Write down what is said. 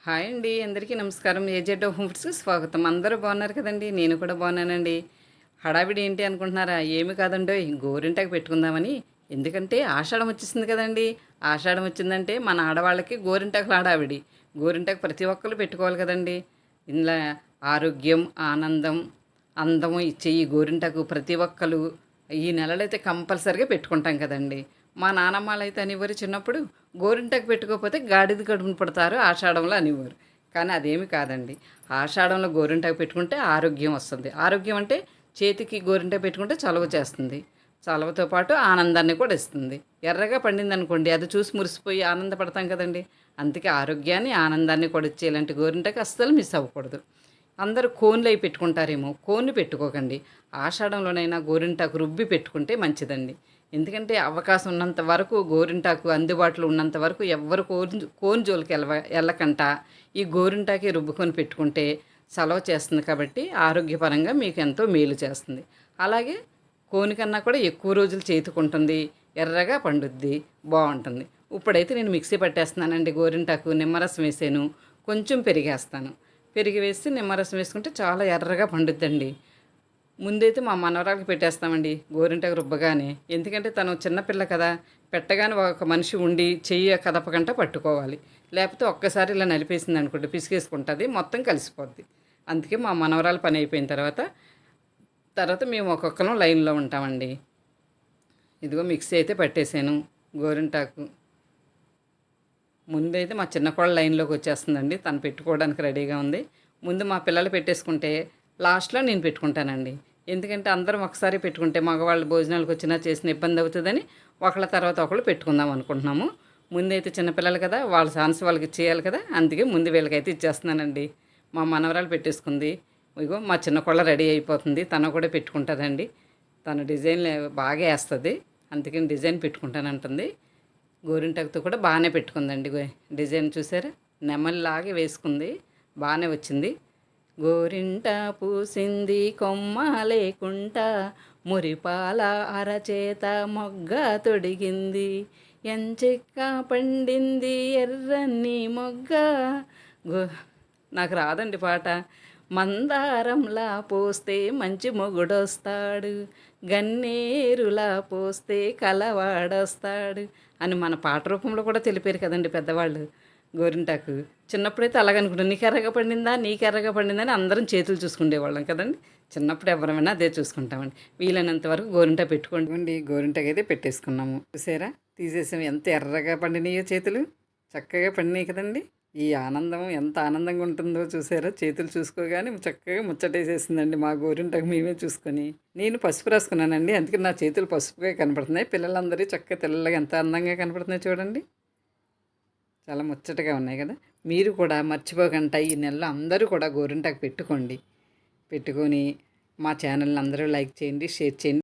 Hi అండి, అందరికీ నమస్కారం. ఏజెడ్ ఆఫ్ ఫుడ్స్కి స్వాగతం. అందరూ బాగున్నారు కదండి, నేను కూడా బాగున్నానండి. హడావిడి ఏంటి అనుకుంటున్నారా? ఏమి కాదండోయ్, గోరింటాకు పెట్టుకుందామని. ఎందుకంటే ఆషాఢం వచ్చేసింది కదండి. ఆషాఢం వచ్చిందంటే మన ఆడవాళ్ళకి గోరింటాకులు హడావిడి. గోరింటాకు ప్రతి ఒక్కరు పెట్టుకోవాలి కదండి. ఇందులో ఆరోగ్యం, ఆనందం, అందము ఇచ్చే ఈ గోరింటాకు ప్రతి ఒక్కరు ఈ నెలలైతే కంపల్సరిగా పెట్టుకుంటాం కదండి. మా నానమ్మలు అయితే అనేవారు చిన్నప్పుడు, గోరింటాకు పెట్టుకోకపోతే గాడిద కడుపున పడతారు ఆషాఢంలో అనేవారు. కానీ అదేమి కాదండి. ఆషాఢంలో గోరింటాకు పెట్టుకుంటే ఆరోగ్యం వస్తుంది. ఆరోగ్యం అంటే చేతికి గోరింటాకు పెట్టుకుంటే చలవ చేస్తుంది. చలవతో పాటు ఆనందాన్ని కూడా ఇస్తుంది. ఎర్రగా పండింది అనుకోండి, అది చూసి మురిసిపోయి ఆనందపడతాం కదండి. అందుకే ఆరోగ్యాన్ని, ఆనందాన్ని కూడా ఇచ్చే ఇలాంటి గోరింటాకు అస్సలు మిస్ అవ్వకూడదు. అందరూ కోన్లు అవి పెట్టుకుంటారేమో, కోన్లు పెట్టుకోకండి. ఆషాఢంలోనైనా గోరింటాకు రుబ్బి పెట్టుకుంటే మంచిదండి. ఎందుకంటే అవకాశం ఉన్నంత వరకు, గోరింటాకు అందుబాటులో ఉన్నంత వరకు ఎవ్వరు కోన్ జోలికి వెళ్ళకంట ఈ గోరింటాకి రుబ్బుకొని పెట్టుకుంటే సలవ చేస్తుంది. కాబట్టి ఆరోగ్యపరంగా మీకు ఎంతో మేలు చేస్తుంది. అలాగే కోని కన్నా కూడా ఎక్కువ రోజులు చేతుకుంటుంది, ఎర్రగా పండుద్ది, బాగుంటుంది. ఇప్పుడైతే నేను మిక్సీ పట్టేస్తున్నానండి. గోరింటాకు నిమ్మరసం వేసాను, కొంచెం పెరిగేస్తాను. పెరిగి వేసి నిమ్మరసం వేసుకుంటే చాలా ఎర్రగా పండుద్దండి. ముందైతే మా మనవరాలకి పెట్టేస్తామండి గోరింటాకు రుబ్బగానే. ఎందుకంటే తను చిన్నపిల్ల కదా, పెట్టగానే ఒక మనిషి ఉండి చెయ్యి కదపకంట పట్టుకోవాలి. లేకపోతే ఒక్కసారి ఇలా నలిపేసింది అనుకుంటే పిసికేసుకుంటుంది, మొత్తం కలిసిపోద్ది. అందుకే మా మనవరాలు పని అయిపోయిన తర్వాత తర్వాత మేము ఒక్కొక్కరం లైన్లో ఉంటామండి. ఇదిగో మిక్సీ అయితే పట్టేసాను గోరింటాకు. ముందైతే మా చిన్న కోళ్ళ లైన్లోకి వచ్చేస్తుందండి, తను పెట్టుకోవడానికి రెడీగా ఉంది. ముందు మా పిల్లలు పెట్టేసుకుంటే లాస్ట్లో నేను పెట్టుకుంటానండి. ఎందుకంటే అందరం ఒకసారి పెట్టుకుంటే మగవాళ్ళు భోజనాలకు వచ్చినా చేసిన ఇబ్బంది అవుతుందని ఒకళ్ళ తర్వాత ఒకళ్ళు పెట్టుకుందాం అనుకుంటున్నాము. ముందైతే చిన్నపిల్లలు కదా, వాళ్ళ ఛాన్స్ వాళ్ళకి ఇచ్చేయాలి కదా, అందుకే ముందు వీళ్ళకైతే ఇచ్చేస్తున్నానండి. మా మనవరాలు పెట్టేసుకుంది. ఇగో మా చిన్న కోళ్ళ రెడీ అయిపోతుంది, తను కూడా పెట్టుకుంటుందండి. తను డిజైన్లు బాగా వేస్తుంది, అందుకని డిజైన్ పెట్టుకుంటానంటుంది. గోరింటాకుతో కూడా బాగానే పెట్టుకుందండి. డిజైన్ చూసారా, నెమలిలాగే వేసుకుంది, బాగానే వచ్చింది. గోరింట పూసింది కొమ్మ లేకుంటా, మురిపాల అరచేత మొగ్గ తొడిగింది, ఎంచెక్క పండింది ఎర్రని మొగ్గ. గో నాకు రాదండి పాట. మందారంలా పోస్తే మంచి మొగుడొస్తాడు, గన్నేరులా పోస్తే కలవాడొస్తాడు అని మన పాట రూపంలో కూడా తెలిపారు కదండి పెద్దవాళ్ళు. గోరింటాకు చిన్నప్పుడైతే అలాగనుకుంటాం, నీకు ఎర్రగా పండిందా, నీకు ఎర్రగా పండిందా అని అందరం చేతులు చూసుకునేవాళ్ళం కదండి. చిన్నప్పుడు ఎవరైనా అదే చూసుకుంటామండి. వీలైనంత వరకు గోరింటాకు పెట్టుకోండి. గోరింటాకు అయితే పెట్టేసుకున్నాము. చూసారా, తీసేసాము. ఎంత ఎర్రగా పండినాయో చేతులు, చక్కగా పండినాయి కదండి. ఈ ఆనందం ఎంత ఆనందంగా ఉంటుందో చూసారా, చేతులు చూసుకోగానే చక్కగా ముచ్చటేసేసిందండి మా గోరింటాకు మేమే చూసుకొని. నేను పసుపు రాసుకున్నానండి, అందుకే నా చేతులు పసుపుగా కనపడుతున్నాయి. పిల్లలందరూ చక్కగా తెల్లగా ఎంత అందంగా కనపడుతున్నాయి చూడండి, చాలా ముచ్చటగా ఉన్నాయి కదా. మీరు కూడా మర్చిపోకుండా ఈ నెలలో అందరూ కూడా గోరింటాకు పెట్టుకోండి. పెట్టుకొని మా ఛానల్ని అందరూ లైక్ చేయండి, షేర్ చేయండి.